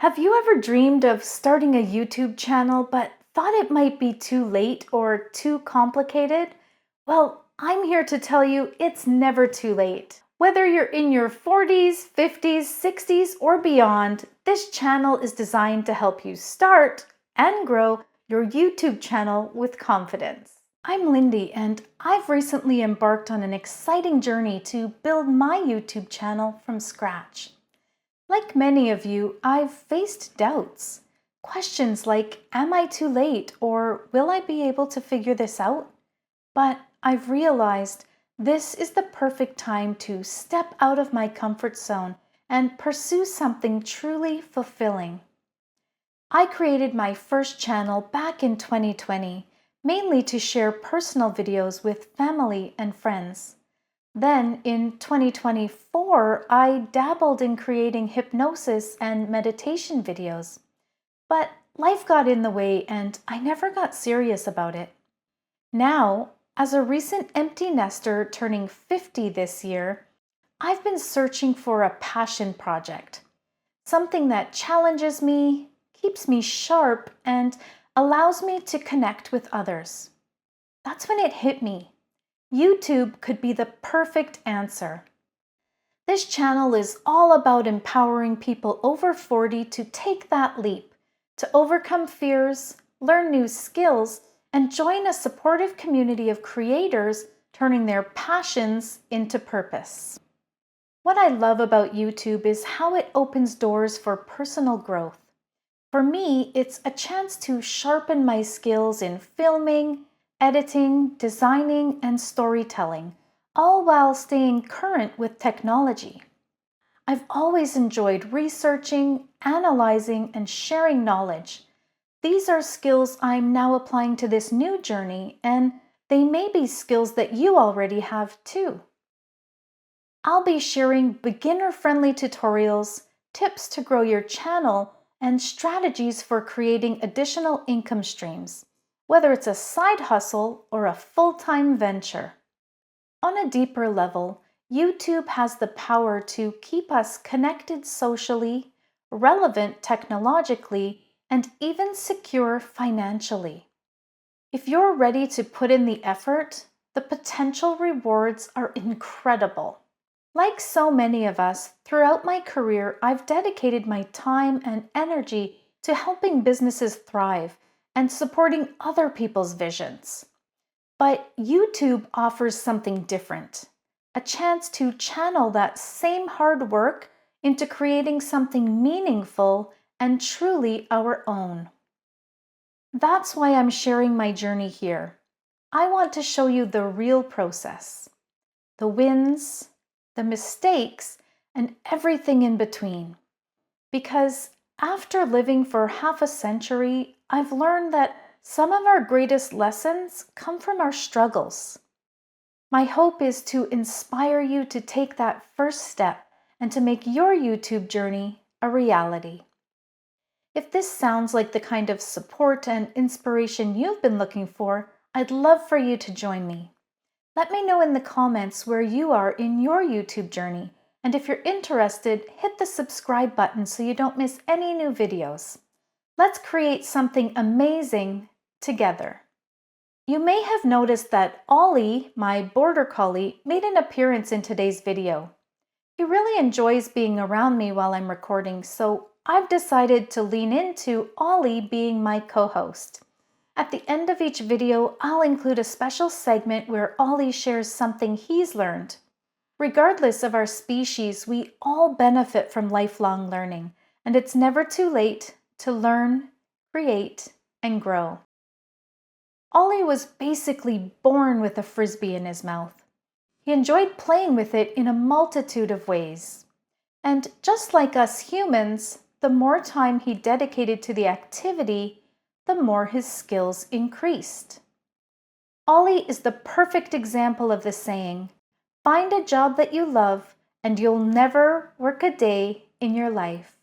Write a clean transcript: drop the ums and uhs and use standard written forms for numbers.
Have you ever dreamed of starting a YouTube channel but thought it might be too late or too complicated? Well, I'm here to tell you it's never too late. Whether you're in your 40s, 50s, 60s, or beyond, this channel is designed to help you start and grow your YouTube channel with confidence. I'm Lindee, and I've recently embarked on an exciting journey to build my YouTube channel from scratch. Like many of you, I've faced doubts. Questions like, am I too late, or will I be able to figure this out? But I've realized this is the perfect time to step out of my comfort zone and pursue something truly fulfilling. I created my first channel back in 2020, mainly to share personal videos with family and friends. Then in 2024, I dabbled in creating hypnosis and meditation videos. But life got in the way and I never got serious about it. Now, as a recent empty nester turning 50 this year, I've been searching for a passion project. Something that challenges me, keeps me sharp, and allows me to connect with others. That's when it hit me. YouTube could be the perfect answer. This channel is all about empowering people over 40 to take that leap, to overcome fears, learn new skills, and join a supportive community of creators turning their passions into purpose. What I love about YouTube is how it opens doors for personal growth. For me, it's a chance to sharpen my skills in filming, editing, designing, and storytelling, all while staying current with technology. I've always enjoyed researching, analyzing, and sharing knowledge. These are skills I'm now applying to this new journey, and they may be skills that you already have too. I'll be sharing beginner-friendly tutorials, tips to grow your channel, and strategies for creating additional income streams, whether it's a side hustle or a full-time venture. On a deeper level, YouTube has the power to keep us connected socially, relevant technologically, and even secure financially. If you're ready to put in the effort, the potential rewards are incredible. Like so many of us, throughout my career, I've dedicated my time and energy to helping businesses thrive and supporting other people's visions. But YouTube offers something different, a chance to channel that same hard work into creating something meaningful and truly our own. That's why I'm sharing my journey here. I want to show you the real process, the wins, the mistakes, and everything in between. Because after living for half a century, I've learned that some of our greatest lessons come from our struggles. My hope is to inspire you to take that first step and to make your YouTube journey a reality. If this sounds like the kind of support and inspiration you've been looking for, I'd love for you to join me. Let me know in the comments where you are in your YouTube journey, and if you're interested, hit the subscribe button so you don't miss any new videos. Let's create something amazing together. You may have noticed that Ollie, my border collie, made an appearance in today's video. He really enjoys being around me while I'm recording, so I've decided to lean into Ollie being my co-host. At the end of each video, I'll include a special segment where Ollie shares something he's learned. Regardless of our species, we all benefit from lifelong learning, and it's never too late to learn, create, and grow. Ollie was basically born with a frisbee in his mouth. He enjoyed playing with it in a multitude of ways. And just like us humans, the more time he dedicated to the activity, the more his skills increased. Ollie is the perfect example of the saying, "Find a job that you love and you'll never work a day in your life."